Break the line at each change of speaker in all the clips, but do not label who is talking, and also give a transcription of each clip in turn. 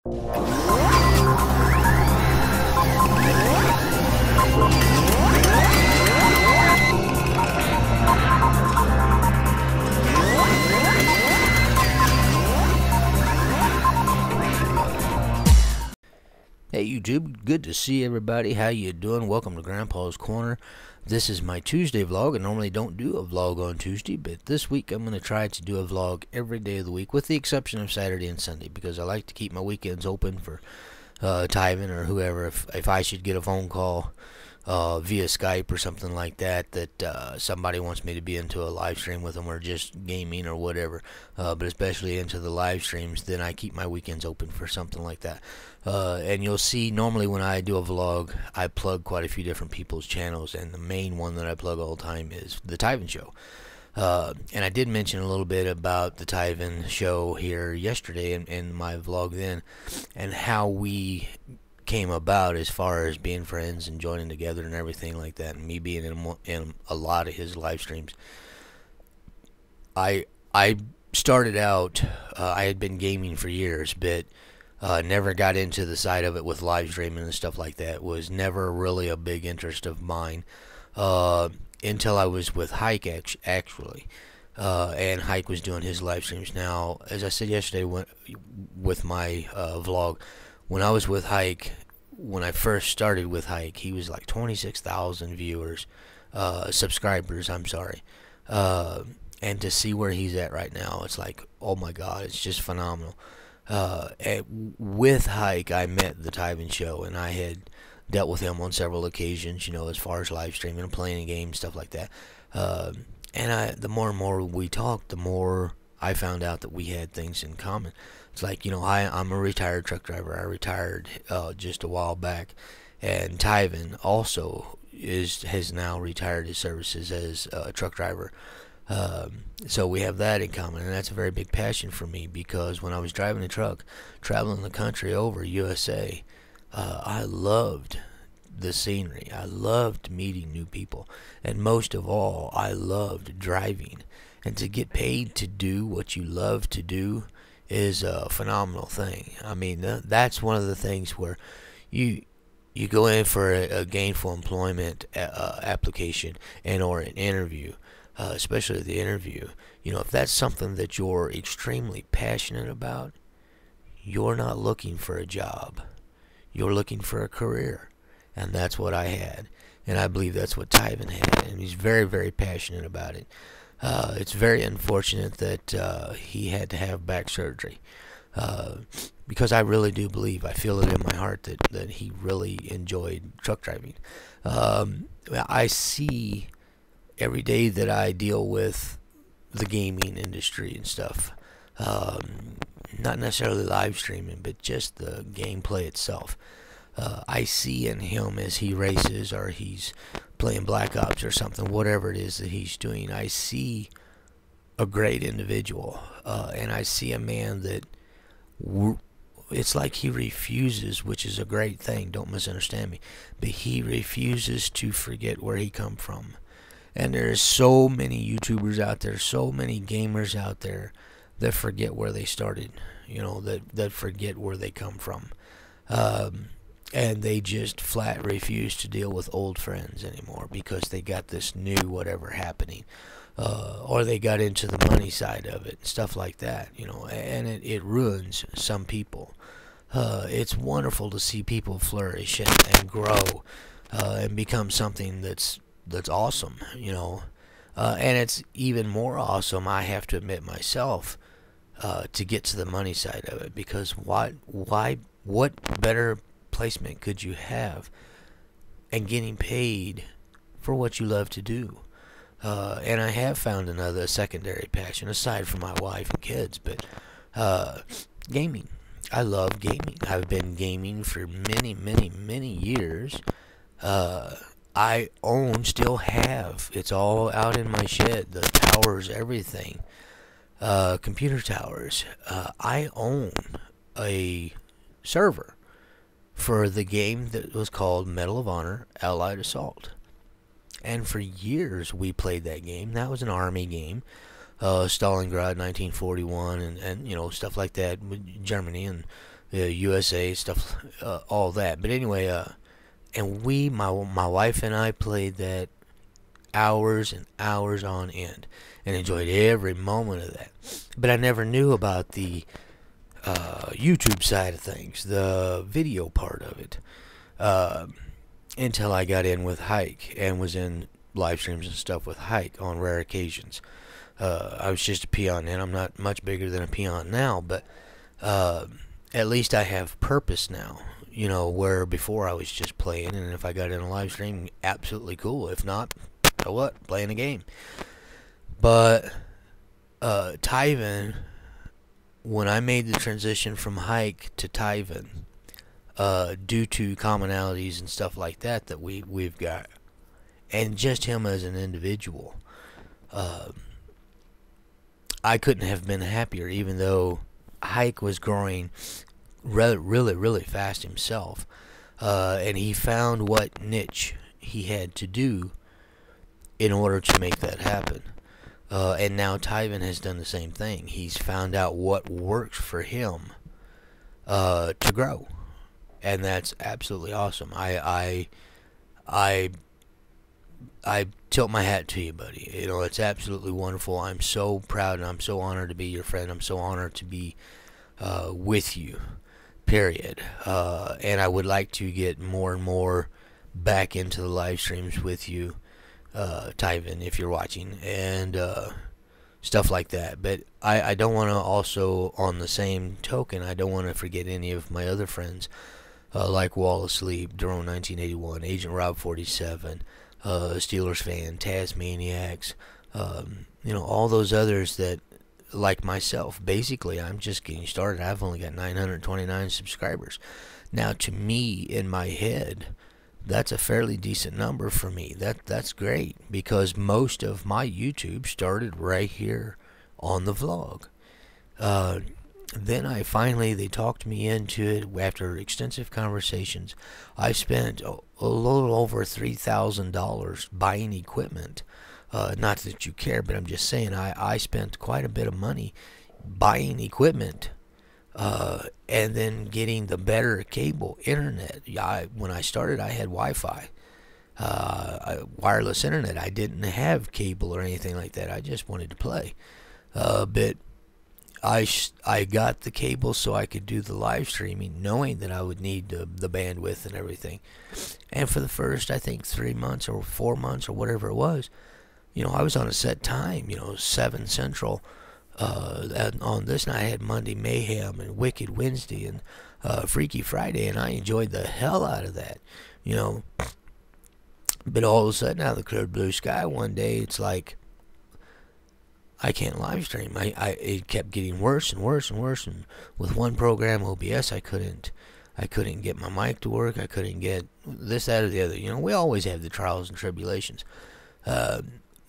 Hey YouTube, good to see everybody. How you doing? Welcome to Grandpa's Corner. This is my Tuesday vlog. I normally don't do a vlog on Tuesday, but this week I'm going to try to do a vlog every day of the week, with the exception of Saturday and Sunday, because I like to keep my weekends open for Tyven or whoever. If I should get a phone call via Skype or something like that, somebody wants me to be into a live stream with them, or just gaming or whatever, but especially into the live streams, then I keep my weekends open for something like that. And you'll see normally when I do a vlog, I plug quite a few different people's channels, and the main one that I plug all the time is the Tyven Show. And I did mention a little bit about the Tyven Show here yesterday in my vlog then, and how we came about as far as being friends and joining together and everything like that, and me being in a lot of his live streams. I started out, I had been gaming for years, but never got into the side of it with live streaming and stuff like that. It was never really a big interest of mine until I was with Hike, actually. And Hike was doing his live streams. Now, as I said yesterday with my vlog, when I was with Hike, when I first started with Hike, he was like 26,000 viewers, subscribers, I'm sorry. And to see where he's at right now, it's like, oh my God, it's just phenomenal. With Hike, I met the Tyven Show, and I had dealt with him on several occasions, you know, as far as live streaming and playing games, stuff like that. And the more and more we talked, the more I found out that we had things in common. It's like, you know, I'm a retired truck driver. I retired just a while back, and Tyven also has now retired his services as a truck driver. So we have that in common, and that's a very big passion for me, because when I was driving a truck, traveling the country over USA, I loved the scenery. I loved meeting new people, and most of all, I loved driving. And to get paid to do what you love to do is a phenomenal thing. I mean, that's one of the things where you go in for a gainful employment application or an interview, especially the interview. You know, if that's something that you're extremely passionate about, you're not looking for a job. You're looking for a career. And that's what I had. And I believe that's what Tyven had. And he's very, very passionate about it. It's very unfortunate that he had to have back surgery, because I really do believe, I feel it in my heart, that he really enjoyed truck driving. I see every day that I deal with the gaming industry and stuff, not necessarily live streaming, but just the gameplay itself. I see in him, as he races or he's playing Black Ops or something, whatever it is that he's doing, I see a great individual, and I see a man that it's like he refuses, which is a great thing, don't misunderstand me, but he refuses to forget where he come from. And there's so many YouTubers out there, so many gamers out there that forget where they started, you know, that forget where they come from. And they just flat refuse to deal with old friends anymore, because they got this new whatever happening, or they got into the money side of it, stuff like that, you know, and it ruins some people. It's wonderful to see people flourish and grow, and become something that's awesome, you know, and it's even more awesome, I have to admit myself, to get to the money side of it, because what better placement could you have and getting paid for what you love to do? And I have found another secondary passion aside from my wife and kids, but gaming. I love gaming. I've been gaming for many years. I still have, it's all out in my shed, the towers, everything, computer towers. I own a server for the game that was called Medal of Honor Allied Assault. And for years we played that game. That was an army game. Stalingrad 1941 and you know, stuff like that with Germany and USA stuff, all that. But anyway, and my wife and I played that hours and hours on end, and enjoyed every moment of that. But I never knew about the YouTube side of things, the video part of it, until I got in with Hike and was in live streams and stuff with Hike on rare occasions. I was just a peon then. I'm not much bigger than a peon now, but at least I have purpose now. You know, where before I was just playing, and if I got in a live stream, absolutely cool. If not, so what? Playing a game. But Tyven, when I made the transition from Hike to Tyven, due to commonalities and stuff like that we've got, and just him as an individual, I couldn't have been happier. Even though Hike was growing really fast himself, and he found what niche he had to do in order to make that happen. And now Tyven has done the same thing. He's found out what works for him to grow, and that's absolutely awesome. I tilt my hat to you, buddy. You know, it's absolutely wonderful. I'm so proud and I'm so honored to be your friend. I'm so honored to be with you, period. And I would like to get more and more back into the live streams with you, Tyven, if you're watching, and stuff like that. But I don't want to also, on the same token, I don't want to forget any of my other friends, like Wall Asleep, Drone 1981, Agent Rob 47, Steelers Fan, Tasmaniacs, you know, all those others that, like myself, basically I'm just getting started. I've only got 929 subscribers. Now, to me, in my head, that's a fairly decent number for me. That's great, because most of my YouTube started right here on the vlog. Then they talked me into it after extensive conversations. I spent a little over $3,000 buying equipment. Not that you care, but I'm just saying I spent quite a bit of money buying equipment, and then getting the better cable internet. When I started, I had Wi-Fi, wireless internet. I didn't have cable or anything like that. I just wanted to play. But I got the cable so I could do the live streaming, knowing that I would need the bandwidth and everything. And for the first, I think, 3 months or 4 months or whatever it was, you know, I was on a set time, you know, 7 Central. On this night, I had Monday Mayhem and Wicked Wednesday and Freaky Friday, and I enjoyed the hell out of that, you know. But all of a sudden, out of the clear blue sky, one day, it's like, I can't live stream. It kept getting worse and worse and worse, and with one program, OBS, I couldn't get my mic to work. I couldn't get this, that, or the other. You know, we always have the trials and tribulations.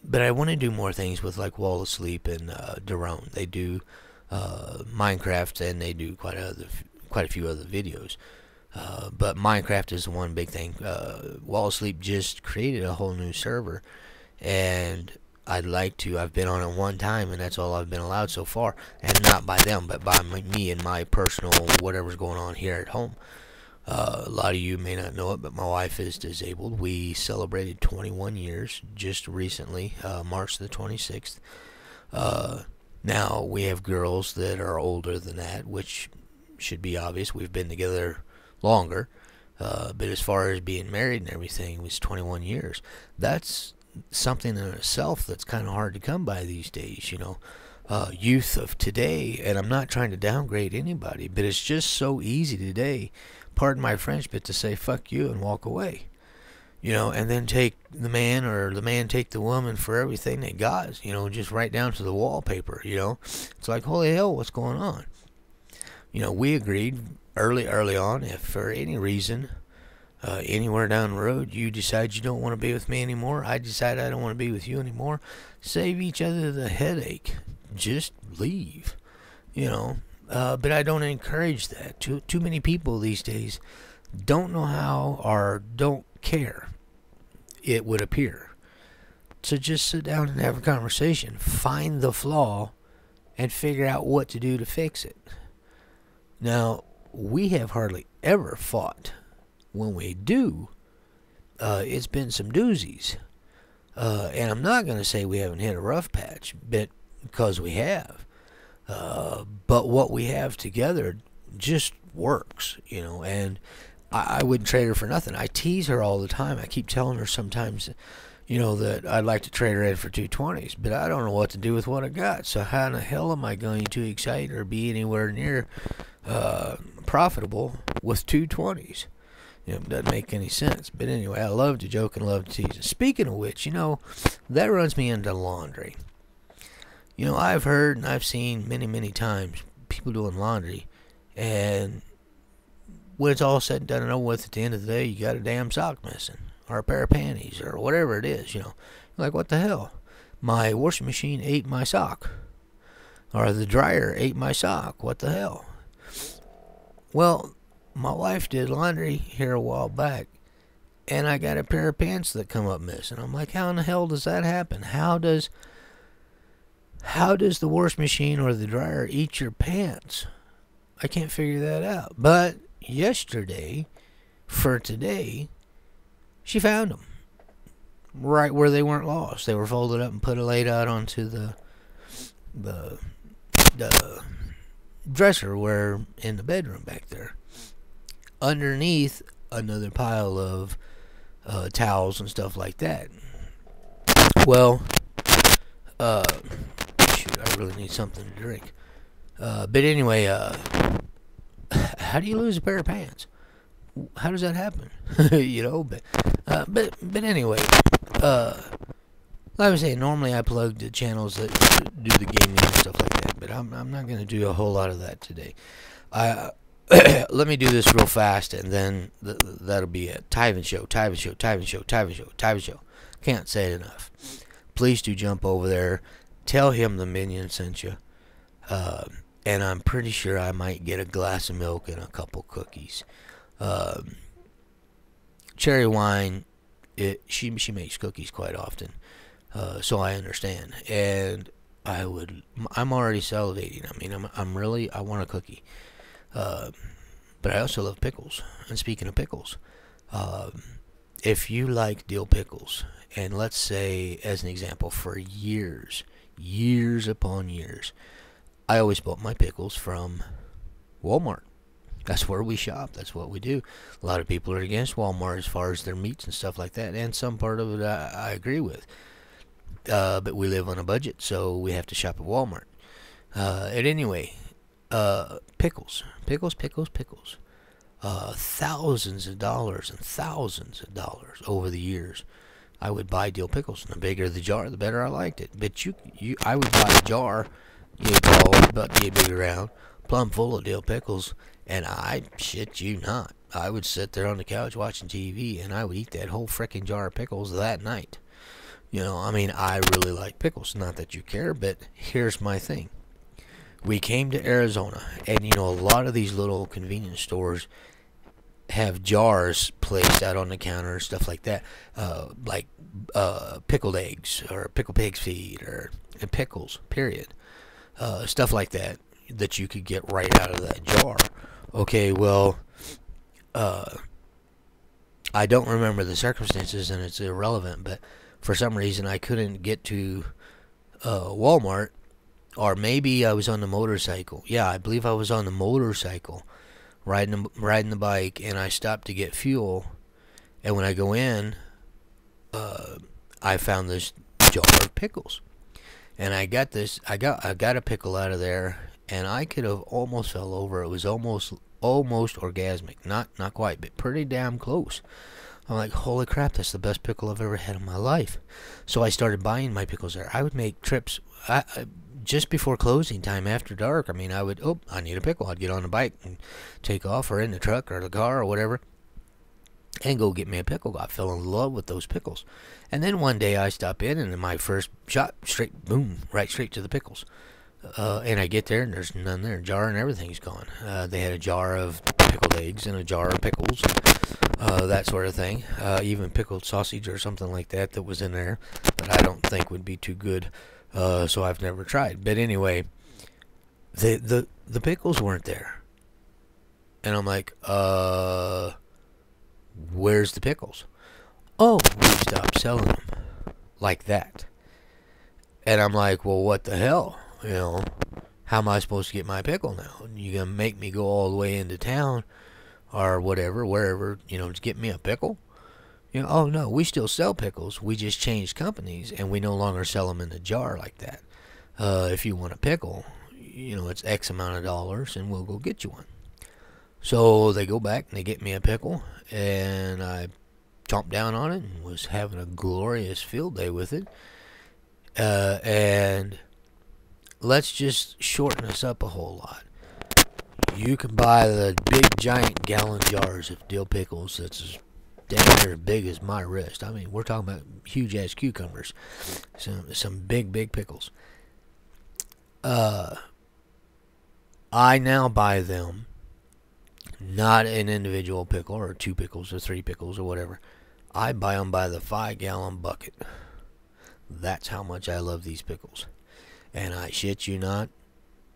But I want to do more things with, like, Wall of Sleep and Daron. They do Minecraft, and they do quite a few other videos. But Minecraft is the one big thing. Wall of Sleep just created a whole new server, and I've been on it one time, and that's all I've been allowed so far. And not by them, but by me and my personal whatever's going on here at home. A lot of you may not know it, but my wife is disabled. We celebrated 21 years just recently, March the 26th. Now, we have girls that are older than that, which should be obvious. We've been together longer. But as far as being married and everything, it was 21 years. That's something in itself that's kind of hard to come by these days, you know. Youth of today, and I'm not trying to downgrade anybody, but it's just so easy today, pardon my French, but to say fuck you and walk away, you know, and then take the man, or the man take the woman for everything they got, you know, just right down to the wallpaper, you know. It's like, holy hell, what's going on? You know, we agreed early on, if for any reason, anywhere down the road, you decide you don't want to be with me anymore, I decide I don't want to be with you anymore, save each other the headache. Just leave, you know. But I don't encourage that. Too many people these days don't know how, or don't care, it would appear, to just sit down and have a conversation, find the flaw, and figure out what to do to fix it. Now, we have hardly ever fought. When we do, it's been some doozies. And I'm not going to say we haven't hit a rough patch, but because we have. But what we have together just works, you know, and I wouldn't trade her for nothing. I tease her all the time. I keep telling her sometimes, you know, that I'd like to trade her in for 220s, but I don't know what to do with what I got. So how in the hell am I going to excite or be anywhere near profitable with 220s? You know, it doesn't make any sense. But anyway, I love to joke and love to tease. And speaking of which, you know, that runs me into laundry. You know, I've heard and I've seen many, many times people doing laundry, and when it's all said and done and over with, at the end of the day, you got a damn sock missing, or a pair of panties, or whatever it is, you know. You're like, what the hell? My washing machine ate my sock, or the dryer ate my sock. What the hell? Well, my wife did laundry here a while back, and I got a pair of pants that come up missing. I'm like, how in the hell does that happen? How does the washing machine or the dryer eat your pants? I can't figure that out. But yesterday, for today, she found them right where they weren't lost. They were folded up and laid out onto the dresser where in the bedroom back there, underneath another pile of towels and stuff like that. Well, shoot, I really need something to drink. But anyway, how do you lose a pair of pants? How does that happen? You know, but anyway, like I was saying, normally I plug the channels that do the gaming and stuff like that, but I'm not going to do a whole lot of that today. Let me do this real fast, and then that'll be it. Tyven Show. Can't say it enough. Please do jump over there. Tell him the minion sent you. And I'm pretty sure I might get a glass of milk and a couple cookies. Cherry Wine, she makes cookies quite often, so I understand. And I'm already salivating. I mean, I want a cookie. But I also love pickles. And speaking of pickles, if you like dill pickles, and let's say, as an example, for years upon years, I always bought my pickles from Walmart. That's where we shop. That's what we do. A lot of people are against Walmart as far as their meats and stuff like that, and some part of it I agree with. But we live on a budget, so we have to shop at Walmart. Anyway, pickles. Thousands of dollars over the years. I would buy dill pickles, and the bigger the jar, the better I liked it. But I would buy a jar, get tall, about get big around, plumb full of dill pickles, and I shit you not, I would sit there on the couch watching TV, and I would eat that whole frickin' jar of pickles that night. You know, I mean, I really like pickles. Not that you care, but here's my thing. We came to Arizona, and you know, a lot of these little convenience stores have jars placed out on the counter and stuff like that, like pickled eggs or pickled pig's feet or pickles, period. Stuff like that you could get right out of that jar. Okay, well, I don't remember the circumstances, and it's irrelevant, but for some reason I couldn't get to Walmart, or maybe I was on the motorcycle. Yeah, I believe I was on the motorcycle, riding the bike, and I stopped to get fuel, and when I go in, I found this jar of pickles, and I got a pickle out of there, and I could have almost fell over. It was almost orgasmic, not quite, but pretty damn close. I'm like, holy crap, that's the best pickle I've ever had in my life. So I started buying my pickles there. I would make trips just before closing time, after dark. I mean, I need a pickle. I'd get on the bike and take off, or in the truck or the car or whatever, and go get me a pickle. I fell in love with those pickles. And then one day I stop in, and in my first shot, straight, boom, right straight to the pickles. And I get there, and there's none there. Jar and everything's gone. They had a jar of pickled eggs and a jar of pickles, that sort of thing. Even pickled sausage or something like that was in there, but I don't think would be too good. So I've never tried. But anyway, the pickles weren't there. And I'm like, where's the pickles? Oh, we stopped selling them. Like that. And I'm like, well, what the hell? You know, how am I supposed to get my pickle now? You gonna make me go all the way into town or whatever, wherever, to get me a pickle? Oh no, we still sell pickles. We just changed companies and we no longer sell them in a jar like that. If you want a pickle, it's X amount of dollars and we'll go get you one. So they go back and they get me a pickle, and I chomped down on it and was having a glorious field day with it. And let's just shorten this up a whole lot. You can buy the big giant gallon jars of dill pickles that's as damn near as big as my wrist. I mean, we're talking about huge ass cucumbers. Some big pickles. I now buy them not an individual pickle or 2 pickles or 3 pickles or whatever. I buy them by the 5-gallon bucket. That's how much I love these pickles. And I shit you not,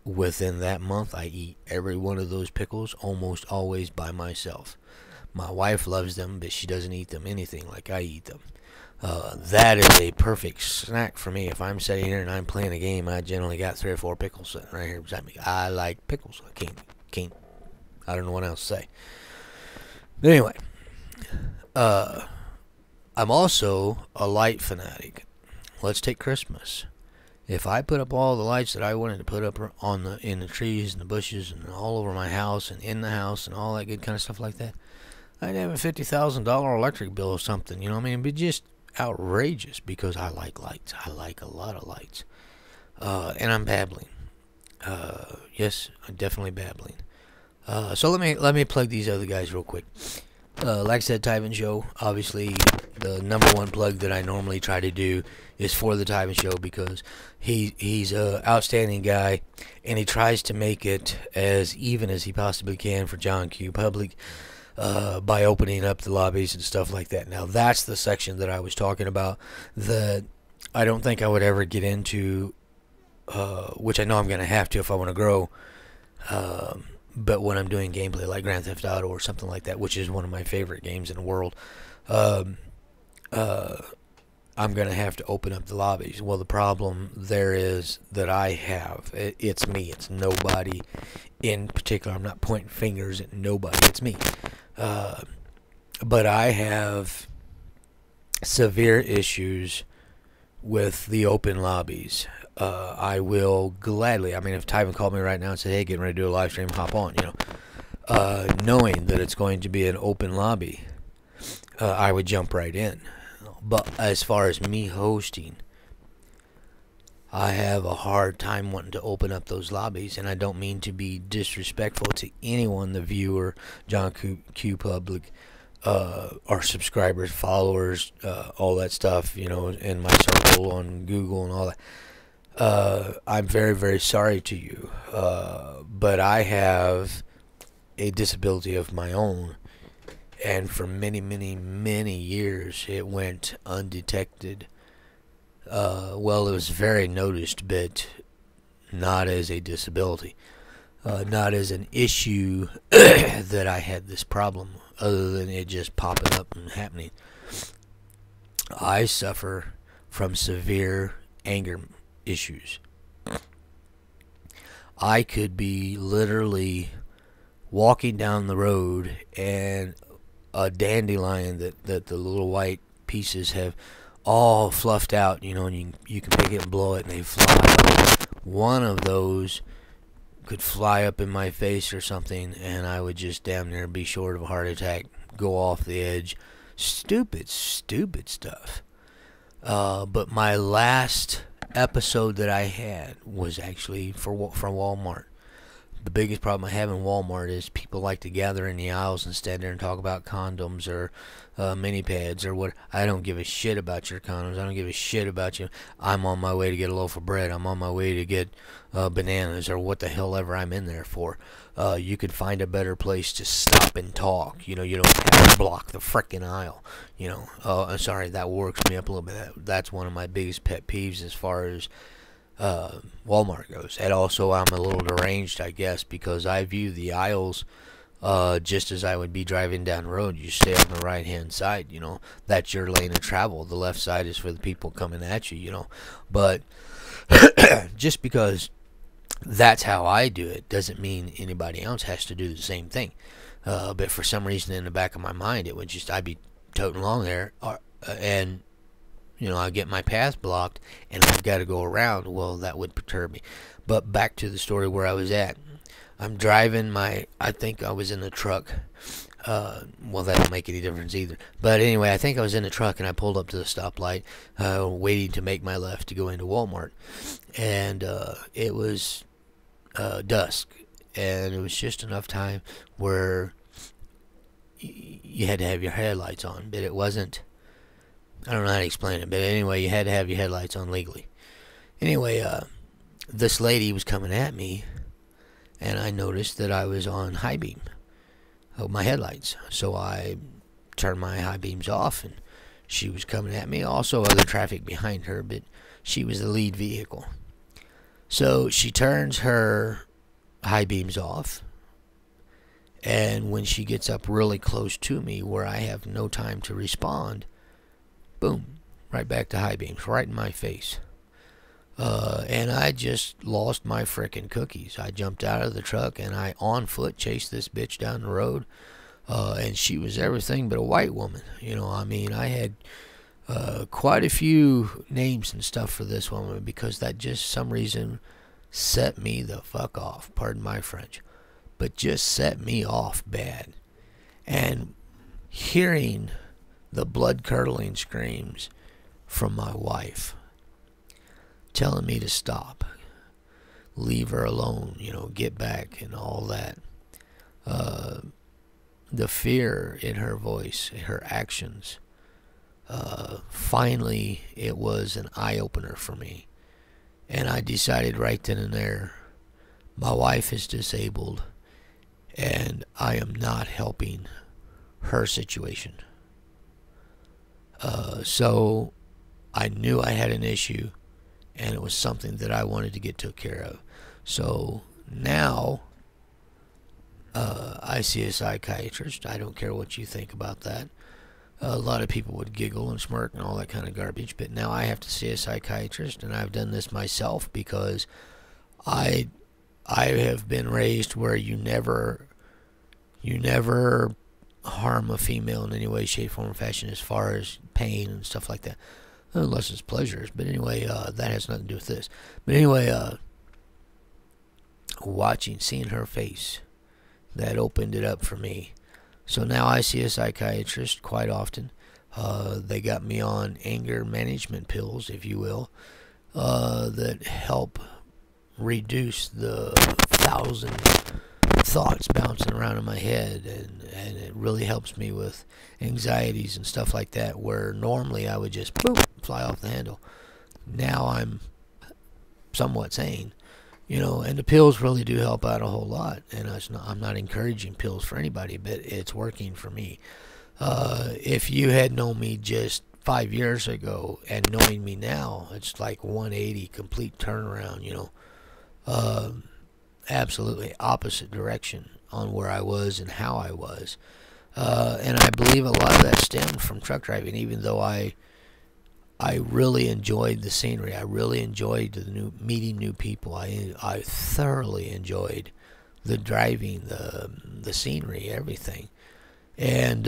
within that month I eat every one of those pickles almost always by myself. My wife loves them, but she doesn't eat them anything like I eat them. That is a perfect snack for me. If I'm sitting here and I'm playing a game, I generally got 3 or 4 pickles sitting right here beside me. I like pickles. I don't know what else to say. But anyway, I'm also a light fanatic. Let's take Christmas. If I put up all the lights that I wanted to put up in the trees and the bushes and all over my house and in the house and all that good kind of stuff like that, I'd have a $50,000 electric bill or something. You know what I mean? It'd be just outrageous because I like lights. I like a lot of lights. And I'm babbling. Yes, I'm definitely babbling. So let me plug these other guys real quick. Like I said, Tyven Show. Obviously, the number one plug that I normally try to do is for the Tyven Show because he's a outstanding guy, and he tries to make it as even as he possibly can for John Q. Public by opening up the lobbies and stuff like that. Now, that's the section that I was talking about that I don't think I would ever get into, which I know I'm going to have to if I want to grow. But when I'm doing gameplay like Grand Theft Auto or something like that, which is one of my favorite games in the world, I'm going to have to open up the lobbies. Well, the problem there is that I have, it's me. It's nobody in particular. I'm not pointing fingers at nobody. It's me. But I have severe issues with the open lobbies. I will gladly, I mean, if Tyven called me right now and said, hey, getting ready to do a live stream, hop on, knowing that it's going to be an open lobby, I would jump right in. But as far as me hosting, I have a hard time wanting to open up those lobbies, and I don't mean to be disrespectful to anyone, the viewer, John Q Public, our subscribers, followers, all that stuff, in my circle on Google and all that. I'm very, very sorry to you, but I have a disability of my own, and for many, many, many years it went undetected. Well, it was very noticed, but not as a disability, not as an issue that I had this problem, other than it just popping up and happening. I suffer from severe anger issues. I could be literally walking down the road and a dandelion that the little white pieces have all fluffed out, and you can pick it and blow it and they fly up. One of those could fly up in my face or something, and I would just damn near be short of a heart attack, go off the edge. Stupid stuff. But my last episode that I had was actually from Walmart. The biggest problem I have in Walmart is people like to gather in the aisles and stand there and talk about condoms or mini pads or what. I don't give a shit about your condoms. I don't give a shit about you. I'm on my way to get a loaf of bread. I'm on my way to get bananas or what the hell ever I'm in there for. You could find a better place to stop and talk. You don't have to block the frickin' aisle. I'm sorry, that works me up a little bit. That's one of my biggest pet peeves as far as Walmart goes. And also, I'm a little deranged, I guess, because I view the aisles just as I would be driving down the road, you stay on the right hand side, that's your lane of travel. The left side is for the people coming at you. But just because that's how I do it doesn't mean anybody else has to do the same thing. But for some reason in the back of my mind, it would just, I'd be toting along there, and I get my path blocked and I've got to go around. Well, that would perturb me. But back to the story where I was at. I'm driving I think I was in the truck. Well, that don't make any difference either. But anyway, I think I was in the truck and I pulled up to the stoplight, waiting to make my left to go into Walmart. And it was dusk. And it was just enough time where you had to have your headlights on. But it wasn't, I don't know how to explain it. But anyway, you had to have your headlights on legally. Anyway, this lady was coming at me. And I noticed that I was on high beam of my headlights. So I turned my high beams off, and she was coming at me. Also other traffic behind her, but she was the lead vehicle. So she turns her high beams off, and when she gets up really close to me where I have no time to respond, boom, right back to high beams, right in my face. And I just lost my frickin' cookies. I jumped out of the truck and I on foot chased this bitch down the road. And she was everything but a white woman. I had quite a few names and stuff for this woman because that just some reason set me the fuck off. Pardon my French. But just set me off bad. And hearing the blood-curdling screams from my wife telling me to stop, leave her alone, get back and all that. The fear in her voice, her actions, finally it was an eye-opener for me. And I decided right then and there, my wife is disabled and I am not helping her situation. So I knew I had an issue, and it was something that I wanted to get took care of. So now I see a psychiatrist. I don't care what you think about that. A lot of people would giggle and smirk and all that kind of garbage, but now I have to see a psychiatrist, and I've done this myself because I have been raised where you never harm a female in any way, shape, form, or fashion as far as pain and stuff like that. Unless it's pleasures. But anyway, that has nothing to do with this. But anyway, seeing her face, that opened it up for me. So now I see a psychiatrist quite often. They got me on anger management pills, if you will, that help reduce the 1,000 thoughts bouncing around in my head, and it really helps me with anxieties and stuff like that, where normally I would just boom, fly off the handle. Now I'm somewhat sane, and the pills really do help out a whole lot. And I'm not encouraging pills for anybody, but it's working for me. If you had known me just 5 years ago and knowing me now, it's like 180 complete turnaround. Absolutely opposite direction on where I was and how I was. And I believe a lot of that stemmed from truck driving, even though I really enjoyed the scenery. I really enjoyed meeting new people. I thoroughly enjoyed the driving, the scenery, everything. And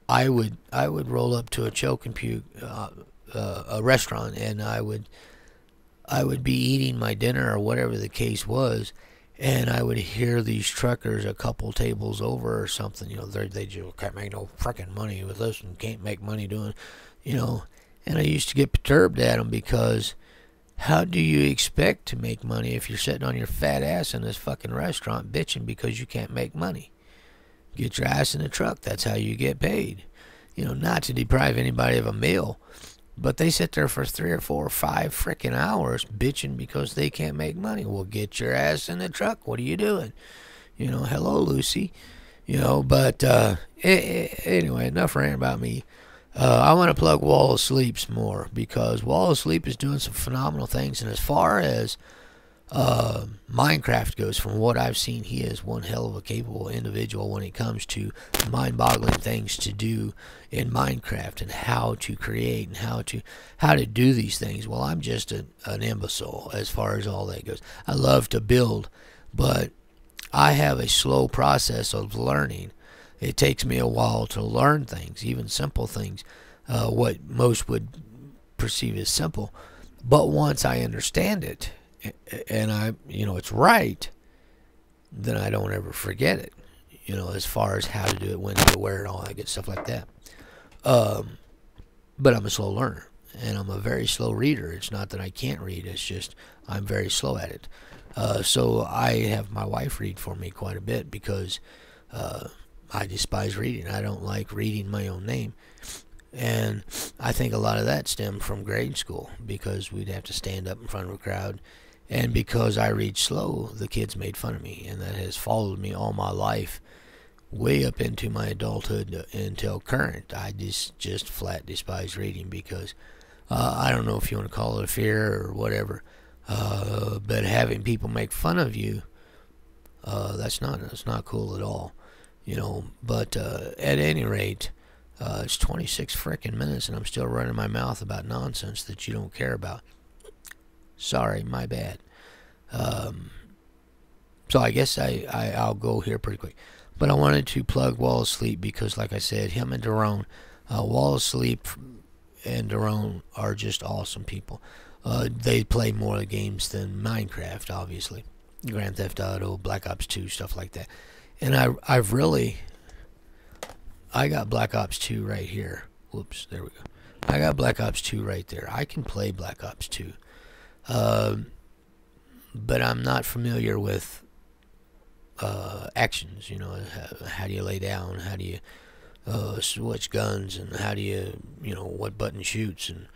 I would roll up to a choke and puke, a restaurant, and I would be eating my dinner or whatever the case was, and I would hear these truckers a couple tables over or something, they just can't make no frickin' money with this and can't make money doing, and I used to get perturbed at them because how do you expect to make money if you're sitting on your fat ass in this fucking restaurant bitching because you can't make money? Get your ass in the truck. That's how you get paid. Not to deprive anybody of a meal, but they sit there for 3 or 4 or 5 frickin' hours bitching because they can't make money. Well, get your ass in the truck. What are you doing? Hello, Lucy. But anyway, enough ranting about me. I want to plug Wall of Sleeps more because Wall of Sleep is doing some phenomenal things. And as far as Minecraft goes, from what I've seen, he is one hell of a capable individual when it comes to mind-boggling things to do in Minecraft and how to create and how to do these things. Well, I'm just an imbecile as far as all that goes. I love to build, but I have a slow process of learning. It takes me a while to learn things, even simple things, what most would perceive as simple. But once I understand it, and it's right, then I don't ever forget it, as far as how to do it, when to do it, where, and all that good stuff like that. But I'm a slow learner, and I'm a very slow reader. It's not that I can't read, it's just I'm very slow at it. So I have my wife read for me quite a bit because I despise reading. I don't like reading my own name. And I think a lot of that stemmed from grade school, because we'd have to stand up in front of a crowd. And because I read slow, the kids made fun of me. And that has followed me all my life, way up into my adulthood until current. I just flat despise reading because I don't know if you want to call it a fear or whatever. But having people make fun of you, that's not cool at all. But at any rate, it's 26 frickin' minutes and I'm still running my mouth about nonsense that you don't care about. Sorry, my bad. So I guess I'll go here pretty quick. But I wanted to plug Wall of Sleep because, like I said, him and Daron, Wall of Sleep and Daron are just awesome people. They play more games than Minecraft, obviously. Grand Theft Auto, Black Ops 2, stuff like that. And I got Black Ops 2 right here. Whoops, there we go. I got Black Ops 2 right there. I can play Black Ops 2. But I'm not familiar with actions. How do you lay down? How do you switch guns? And how do you, what button shoots? And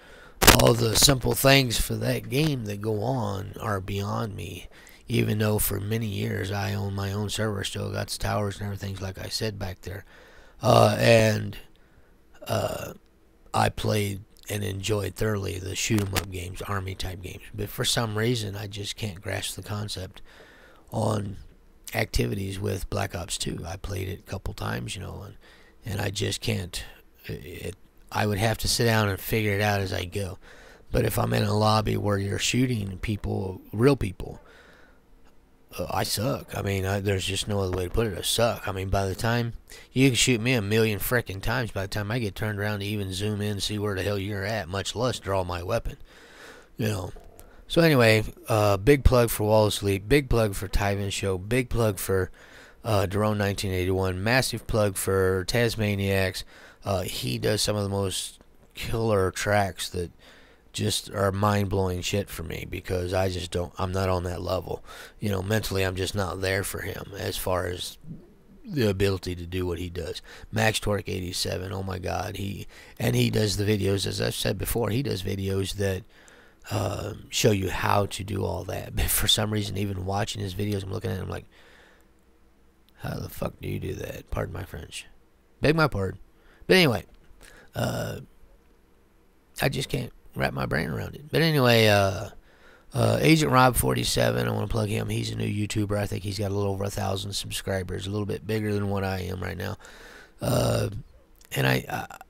all the simple things for that game that go on are beyond me. Even though for many years I own my own server, still got the towers and everything, like I said back there. And I played and enjoyed thoroughly the shoot 'em up games, army type games. But for some reason, I just can't grasp the concept on activities with Black Ops 2. I played it a couple times, and I just can't. I would have to sit down and figure it out as I go. But if I'm in a lobby where you're shooting people, real people, I suck. I mean, there's just no other way to put it. I suck. I mean, by the time you can shoot me a million frickin' times, by the time I get turned around to even zoom in and see where the hell you're at, much less draw my weapon. So anyway, big plug for Wall of Sleep, big plug for Tyven Show, big plug for Daron 1981, massive plug for Tasmaniacs. He does some of the most killer tracks that just are mind-blowing shit for me, because I'm not on that level. Mentally I'm just not there for him as far as the ability to do what he does. Max Torque 87, oh my god, he does the videos, as I've said before, he does videos that show you how to do all that. But for some reason, even watching his videos, I'm looking at him like, how the fuck do you do that? Pardon my French. Beg my pardon. But anyway, I just can't wrap my brain around it. But anyway, Agent Rob 47, I want to plug him. He's a new YouTuber. I think he's got a little over 1,000 subscribers, a little bit bigger than what I am right now. And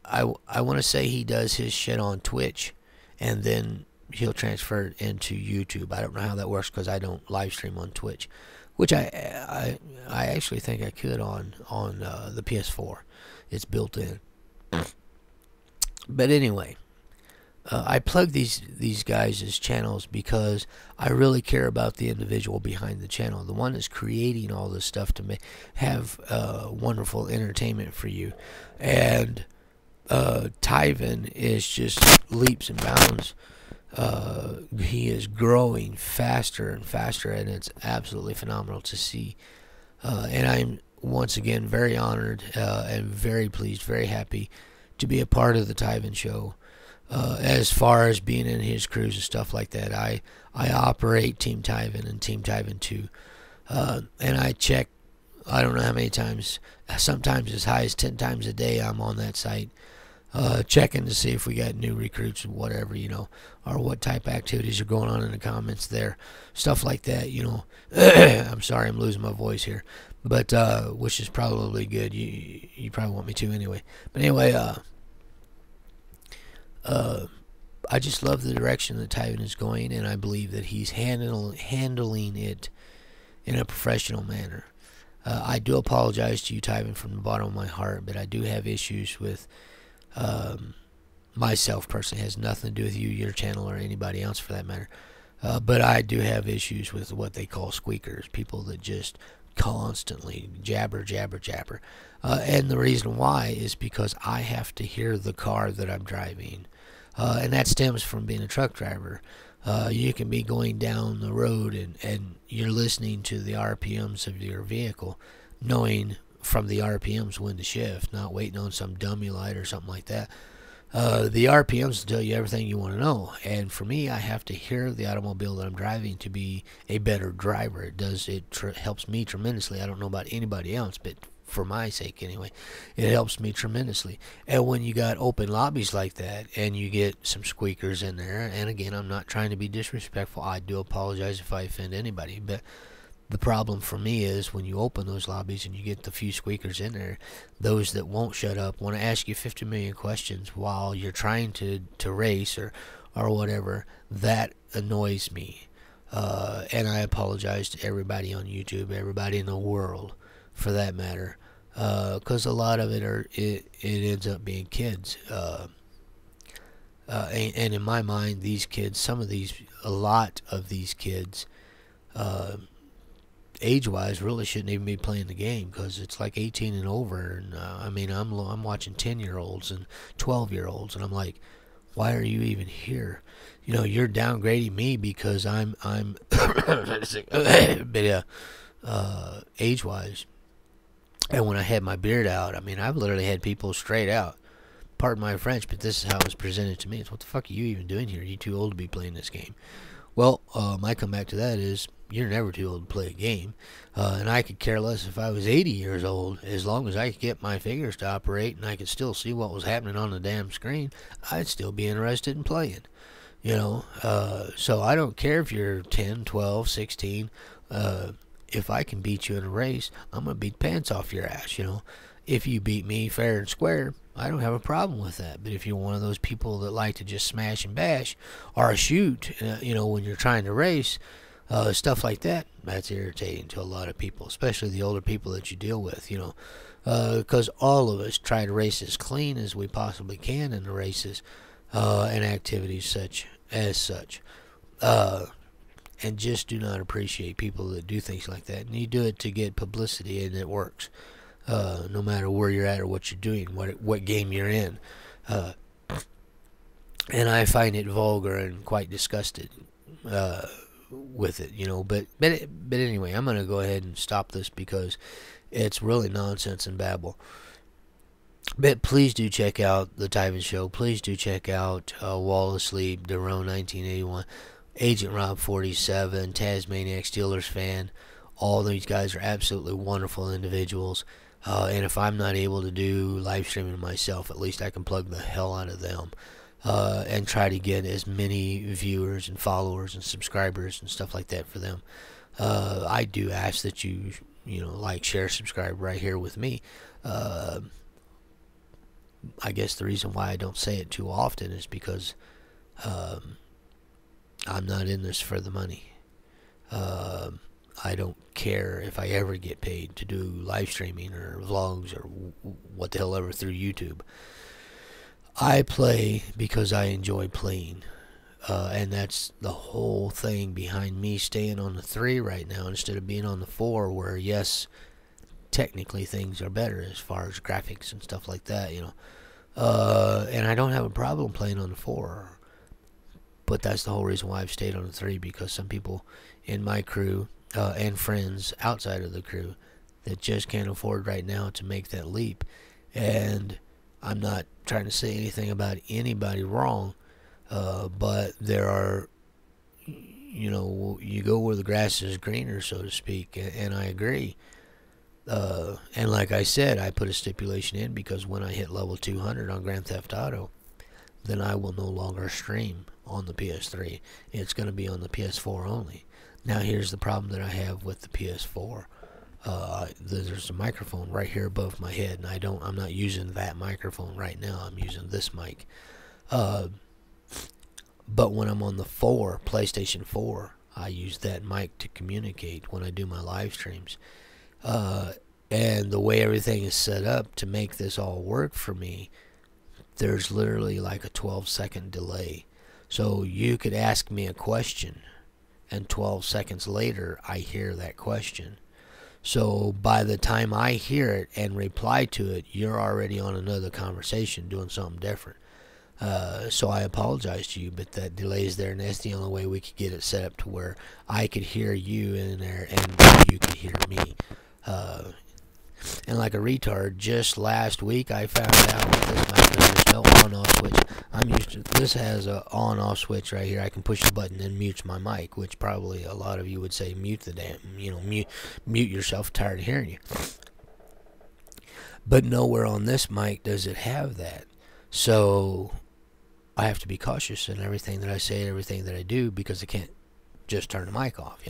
I want to say he does his shit on Twitch, and then he'll transfer it into YouTube. I don't know how that works because I don't live stream on Twitch, which I actually think I could on the PS4. It's built in. But anyway, I plug these guys' channels because I really care about the individual behind the channel, the one that's creating all this stuff to have wonderful entertainment for you. And Tyven is just leaps and bounds. He is growing faster and faster, and it's absolutely phenomenal to see. And I'm once again very honored and very pleased, very happy to be a part of the Tyven Show. As far as being in his crews and stuff like that, I operate Team Tyven and Team Tyven 2, and I check, I don't know how many times, sometimes as high as 10 times a day I'm on that site, checking to see if we got new recruits or whatever, or what type of activities are going on in the comments there, stuff like that, I'm sorry, I'm losing my voice here, but which is probably good. You probably want me to anyway. But anyway, I just love the direction that Tyven is going, and I believe that he's handling it in a professional manner. I do apologize to you, Tyven, from the bottom of my heart, but I do have issues with myself personally. It has nothing to do with you, your channel, or anybody else for that matter. But I do have issues with what they call squeakers, people that just constantly jabber. And the reason why is because I have to hear the car that I'm driving. And that stems from being a truck driver. You can be going down the road and you're listening to the RPMs of your vehicle, knowing from the RPMs when to shift, not waiting on some dummy light or something like that. The RPMs tell you everything you want to know, and for me, I have to hear the automobile that I'm driving to be a better driver. It helps me tremendously. I don't know about anybody else, but for my sake anyway, it helps me tremendously. And when you got open lobbies like that and you get some squeakers in there, and again, I'm not trying to be disrespectful, I do apologize if I offend anybody, but the problem for me is when you open those lobbies and you get the few squeakers in there, those that won't shut up want to ask you 50 million questions while you're trying to race or whatever. That annoys me. And I apologize to everybody on YouTube, everybody in the world for that matter, because a lot of it ends up being kids. And in my mind, these kids, a lot of these kids, age-wise, really shouldn't even be playing the game, because it's like 18 and over. And I mean, I'm watching 10-year-olds and 12-year-olds, and I'm like, why are you even here? You're downgrading me because I'm but age-wise. And when I had my beard out, I mean, I've literally had people straight out, pardon my French, but this is how it was presented to me. It's, what the fuck are you even doing here? You're too old to be playing this game. Well, my comeback to that is, you're never too old to play a game. And I could care less if I was 80 years old. As long as I could get my fingers to operate and I could still see what was happening on the damn screen, I'd still be interested in playing. So I don't care if you're 10, 12, 16. If I can beat you in a race, I'm going to beat the pants off your ass, If you beat me fair and square, I don't have a problem with that. But if you're one of those people that like to just smash and bash or shoot, when you're trying to race, stuff like that, that's irritating to a lot of people, especially the older people that you deal with, because all of us try to race as clean as we possibly can in the races and activities such. And just do not appreciate people that do things like that. And you do it to get publicity, and it works. No matter where you're at or what you're doing, what game you're in. And I find it vulgar and quite disgusted with it, But anyway, I'm going to go ahead and stop this because it's really nonsense and babble. But please do check out the Tyven Show. Please do check out Wall Asleep, Daron 1981, Agent Rob 47, Tasmaniac Steelers fan. All these guys are absolutely wonderful individuals. And if I'm not able to do live streaming myself, at least I can plug the hell out of them and try to get as many viewers and followers and subscribers and stuff like that for them. I do ask that you like, share, subscribe right here with me. I guess the reason why I don't say it too often is because I'm not in this for the money. I don't care if I ever get paid to do live streaming or vlogs or what the hell ever through YouTube. I play because I enjoy playing. And that's the whole thing behind me staying on the 3 right now instead of being on the 4, where, yes, technically things are better as far as graphics and stuff like that, and I don't have a problem playing on the 4. But that's the whole reason why I've stayed on the 3, because some people in my crew and friends outside of the crew that just can't afford right now to make that leap. And I'm not trying to say anything about anybody wrong, but there are, you go where the grass is greener, so to speak, and I agree. And like I said, I put a stipulation in because when I hit level 200 on Grand Theft Auto, then I will no longer stream on the PS3. It's going to be on the PS4 only. Now here's the problem that I have with the PS4. There's a microphone right here above my head, and I'm not using that microphone right now. I'm using this mic. But when I'm on the PlayStation 4, I use that mic to communicate when I do my live streams. And the way everything is set up to make this all work for me, there's literally like a 12-second delay. So you could ask me a question, and 12 seconds later, I hear that question. So by the time I hear it and reply to it, you're already on another conversation doing something different. So I apologize to you, but that delay is there, and that's the only way we could get it set up to where I could hear you in there and you could hear me. And like a retard, just last week I found out with this mic there's no on-off switch. I'm used to this has a on-off switch right here. I can push a button and mute my mic, which probably a lot of you would say mute the damn, mute yourself. Tired of hearing you. But nowhere on this mic does it have that. So I have to be cautious in everything that I say and everything that I do because I can't just turn the mic off,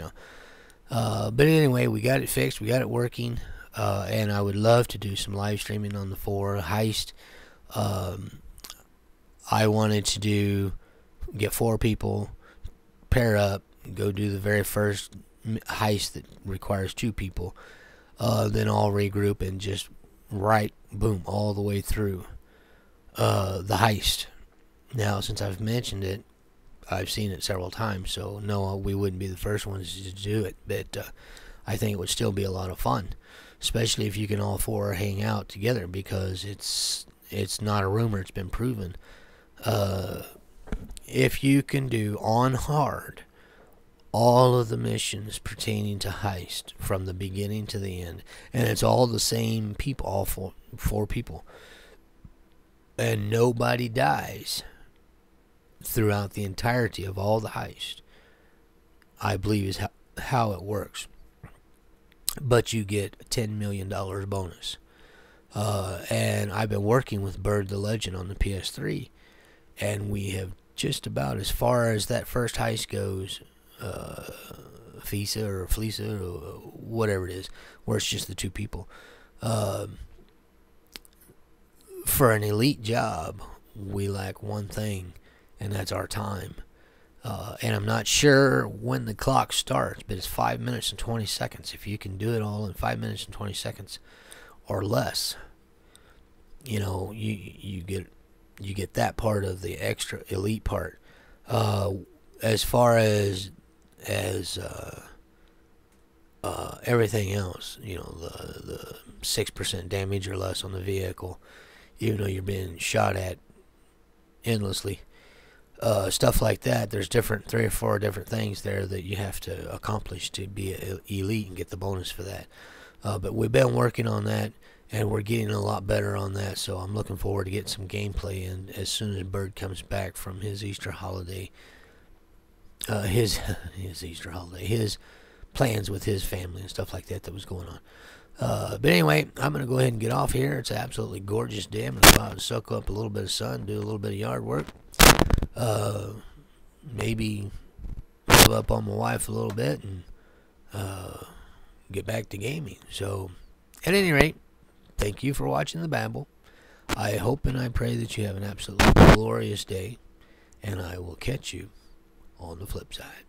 But anyway, we got it fixed. We got it working. And I would love to do some live streaming on the 4 heist. I wanted to get 4 people, pair up, go do the very first heist that requires 2 people, then all regroup and just boom, all the way through the heist. Now, since I've mentioned it, I've seen it several times, so no, we wouldn't be the first ones to do it, but I think it would still be a lot of fun, especially if you can all 4 hang out together, because it's not a rumor, it's been proven. If you can do on hard all of the missions pertaining to heist from the beginning to the end, and it's all the same people, all four people, and nobody dies throughout the entirety of all the heist, I believe is how it works. But you get a $10 million bonus. And I've been working with Bird the Legend on the PS3, and we have just about, as far as that first heist goes, FISA or FLISA or whatever it is, where it's just the 2 people. For an elite job, we lack one thing, and that's our time. And I'm not sure when the clock starts, but it's 5 minutes and 20 seconds. If you can do it all in 5 minutes and 20 seconds or less, you get that part of the extra elite part. As far as everything else, the 6% damage or less on the vehicle, even though you're being shot at endlessly. Stuff like that. There's 3 or 4 different things there that you have to accomplish to be elite and get the bonus for that. But we've been working on that, and we're getting a lot better on that. So I'm looking forward to getting some gameplay in as soon as Bird comes back from his Easter holiday. His Easter holiday. His plans with his family and stuff like that was going on. But anyway, I'm going to go ahead and get off here. It's an absolutely gorgeous day. I'm going to go out and soak up a little bit of sun, do a little bit of yard work. Maybe move up on my wife a little bit and get back to gaming. So, at any rate, thank you for watching the Babble. I hope and I pray that you have an absolutely glorious day, and I will catch you on the flip side.